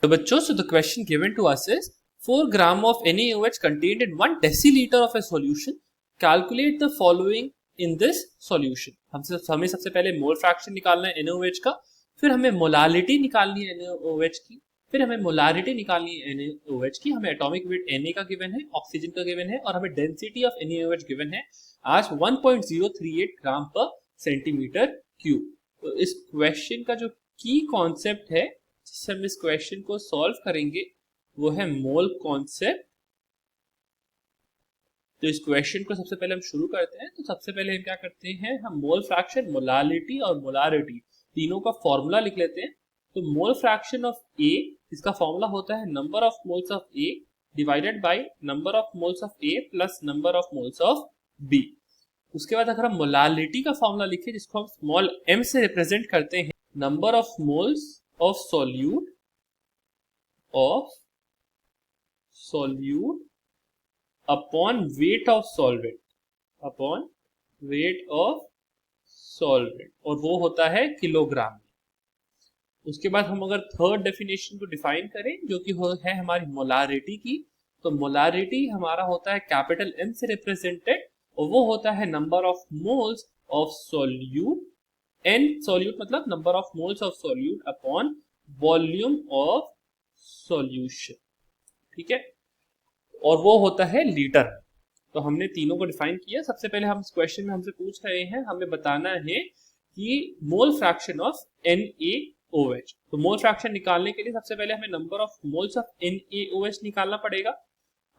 तो बच्चों, so the question given to us is 4 gram of NaOH contained in 1 deciliter of a solution. Calculate the following in this solution. हमें सबसे पहले mole fraction निकालना है NaOH का, फिर हमें मोलालिटी निकालनी है NaOH की, फिर हमें मोलारिटी निकालनी है NaOH की, हमें एटॉमिक वेट Na का गिवन है, ऑक्सीजन का गिवन है और हमें डेंसिटी ऑफ NaOH गिवन है आज 1038 ग्राम पर सेंटीमीटर क्यूब। तो इस क्वेश्चन का जो की कॉन्सेप्ट है जिससे हम इस क्वेश्चन को सॉल्व करेंगे वो है मोल कॉन्सेप्ट। तो इस क्वेश्चन को सबसे पहले हम शुरू करते हैं। तो सबसे पहले हम क्या करते हैं, हम मोल फ्रैक्शन, मोलालिटी और मोलारिटी तीनों का फॉर्मूला लिख लेते हैं। तो मोल फ्रैक्शन ऑफ ए, इसका फॉर्मूला होता है number of moles of A divided by number of moles of A plus number of moles of B. उसके बाद अगर हम मोलालिटी का फॉर्मूला लिखें जिसको हम स्मॉल m से रिप्रेजेंट करते हैं, number of moles of solute upon weight of solvent और वो होता है किलोग्राम में। उसके बाद हम अगर थर्ड डेफिनेशन को डिफाइन करें जो कि है हमारी मोलारिटी की, तो मोलारिटी हमारा होता है कैपिटल M से रिप्रेजेंटेड और वो होता है number of moles of solute, n solute मतलब number of moles of solute upon volume of solution. ठीक है, और वो होता है लीटर। तो हमने तीनों को डिफाइन किया। सबसे पहले हम इस क्वेश्चन में हमसे पूछ रहे हैं, हमें बताना है कि मोल फ्रैक्शन ऑफ NaOH। तो मोल फ्रैक्शन निकालने के लिए सबसे पहले हमें number of moles of NaOH निकालना पड़ेगा।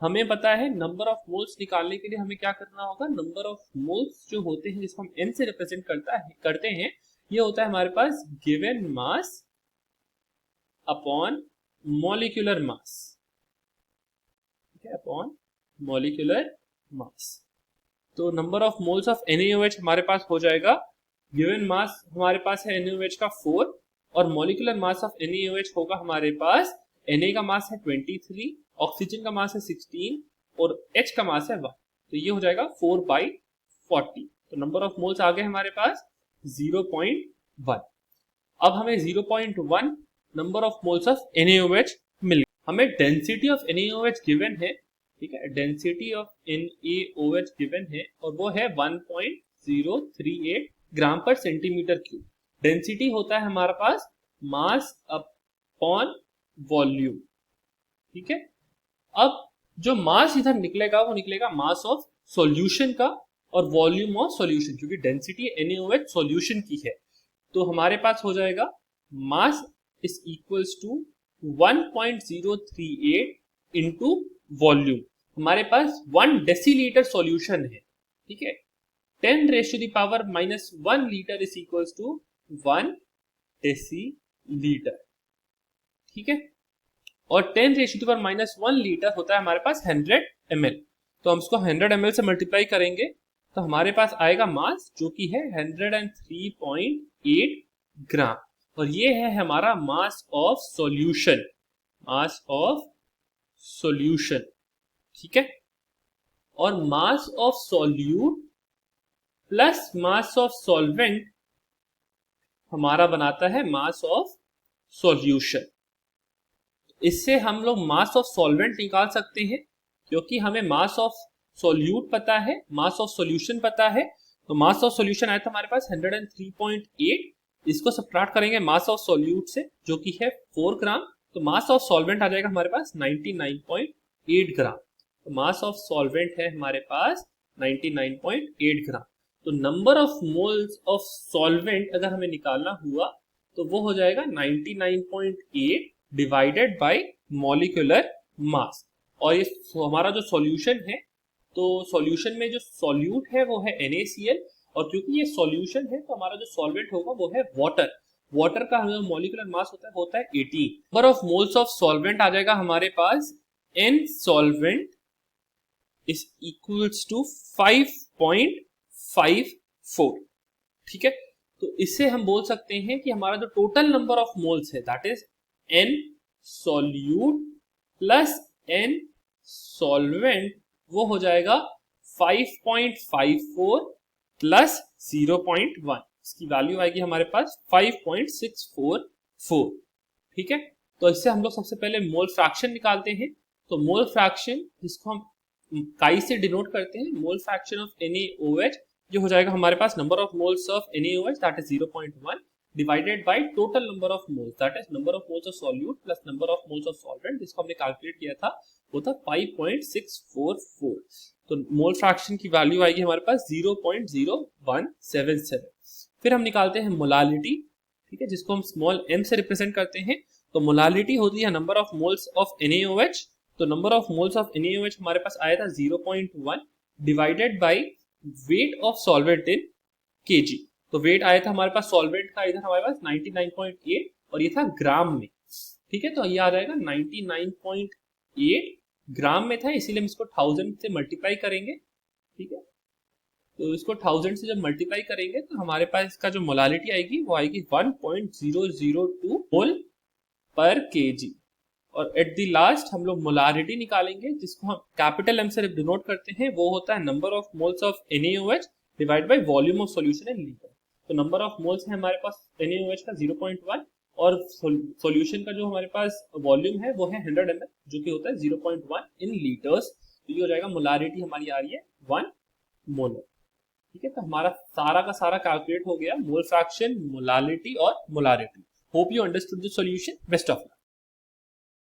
हमें पता है नंबर ऑफ मोल्स निकालने के लिए हमें क्या करना होगा, नंबर ऑफ मोल्स जो होते हैं जिसको हम n से रिप्रेजेंट करते हैं, ये होता है हमारे पास given mass upon molecular mass. ठीक है, अपॉन मॉलिक्यूलर मास। तो number of moles of NaOH हमारे पास हो जाएगा, गिवन मास हमारे पास है NaOH का 4 और मॉलिक्यूलर मास ऑफ NaOH होगा हमारे पास, Na का मास है 23, ऑक्सीजन का मास है 16 और H का मास है 1। तो ये हो जाएगा 4/40। तो नंबर ऑफ मोल्स आ गए हमारे पास 0.1। अब हमें 0.1 number of moles of NaOH मिल गया। हमें डेंसिटी ऑफ NaOH गिवन है। ठीक है, डेंसिटी ऑफ NaOH गिवन है और वो है 1038 ग्राम पर सेंटीमीटर क्यूब। डेंसिटी होता है हमारे पास मास अपॉन वॉल्यूम। ठीक है, अब जो मास इधर निकलेगा वो निकलेगा मास ऑफ सॉल्यूशन का और वॉल्यूम ऑफ सॉल्यूशन, क्योंकि डेंसिटी NaOH सॉल्यूशन की है। तो हमारे पास हो जाएगा मास is equals to 1.038 into volume. हमारे पास 1 डेसीलीटर सॉल्यूशन है। ठीक है, 10 raised to the power -1 litre is equals to 1 decilitre. ठीक है, और 10 raised to the power -1 litre होता है हमारे पास 100 ml। तो हम इसको 100 ml से मल्टीप्लाई करेंगे तो हमारे पास आएगा मास जो कि है 103.8 ग्राम और ये है हमारा mass of solution, mass of solution. ठीक है, और mass of solute plus mass of solvent हमारा बनाता है मास ऑफ सॉल्यूशन। इससे हम लोग मास ऑफ सॉल्वेंट निकाल सकते हैं क्योंकि हमें मास ऑफ सॉल्यूट पता है, मास ऑफ सॉल्यूशन पता है। तो मास ऑफ सॉल्यूशन आया था हमारे पास 103.8, इसको सबट्रैक्ट करेंगे मास ऑफ सॉल्यूट से जो कि है 4 ग्राम, तो मास ऑफ सॉल्वेंट आ जाएगा हमारे पास 99.8 ग्राम। तो मास ऑफ सॉल्वेंट है हमारे पास 99.8 ग्राम। तो number of moles of solvent अगर हमें निकालना हुआ तो वो हो जाएगा 99.8 डिवाइडेड बाय मॉलिक्यूलर मास। और ये हमारा जो सॉल्यूशन है, तो सॉल्यूशन में जो सॉल्यूट है वो है NaCl और क्योंकि ये सॉल्यूशन है तो हमारा जो सॉल्वेंट होगा वो है वाटर। वाटर का जो मॉलिक्यूलर मास होता है 18। Number of moles of solvent आ जाएगा हमारे पास N solvent is equals to 5.54। ठीक है, तो इससे हम बोल सकते हैं कि हमारा जो टोटल नंबर ऑफ मोल्स है that is N solute plus N solvent, वो हो जाएगा 5.54 प्लस 0.1, इसकी वैल्यू आएगी हमारे पास 5.644। ठीक है, तो इससे हम लोग सबसे पहले मोल फ्रैक्शन निकालते हैं। तो मोल फ्रैक्शन जिसको हम काई से डिनोट करते हैं, मोल फ्रैक्शन ऑफ NaOH, जो हो जाएगा हमारे पास number of moles of NaOH that is 0.1 divided by total number of moles that is number of moles of solute plus number of moles of solvent, जिसको हमने calculate किया था वो था 5.644। तो मोल फ्रैक्शन की वैल्यू आएगी हमारे पास 0.0177। फिर हम निकालते हैं मोलालिटी, ठीक है, जिसको हम स्मॉल m से रिप्रेजेंट करते हैं। तो मोलालिटी होती है number of moles of NaOH। तो number of moles of NaOH हमारे पास आया था 0.1 divided by weight of solvent in kg। तो वेट आया था हमारे पास सॉल्वेंट का इधर हमारे पास 99.8 और ये था ग्राम में, ठीक है। तो ये आ जाएगा 99.8 ग्राम में था, इसीलिए हम इसको 1000 से मल्टीप्लाई करेंगे, ठीक है। तो इसको 1000 से जब मल्टीप्लाई करेंगे तो हमारे पास इसका जो मोलालिटी आएगी वो आएगी 1.002 मोल पर केजी। और एट द लास्ट हम लोग मोलारिटी निकालेंगे, जिसको हम कैपिटल M से डिनोट करते हैं, वो होता है number of moles of NaOH divide by volume of solution in litre. तो नंबर ऑफ मोल्स है हमारे पास NaOH का 0.1 और सॉल्यूशन का जो हमारे पास वॉल्यूम है वो है 100 ml, जो कि होता है 0.1 इन लीटर्स। तो ये हो जाएगा मोलारिटी हमारी आ रही है 1 मोलर, ठीक है। तो हमारा सारा का सारा कैलकुलेट हो गया, मोल फ्रैक्शन, मोलालिटी और molarity. Hope you understood the solution. Best of luck.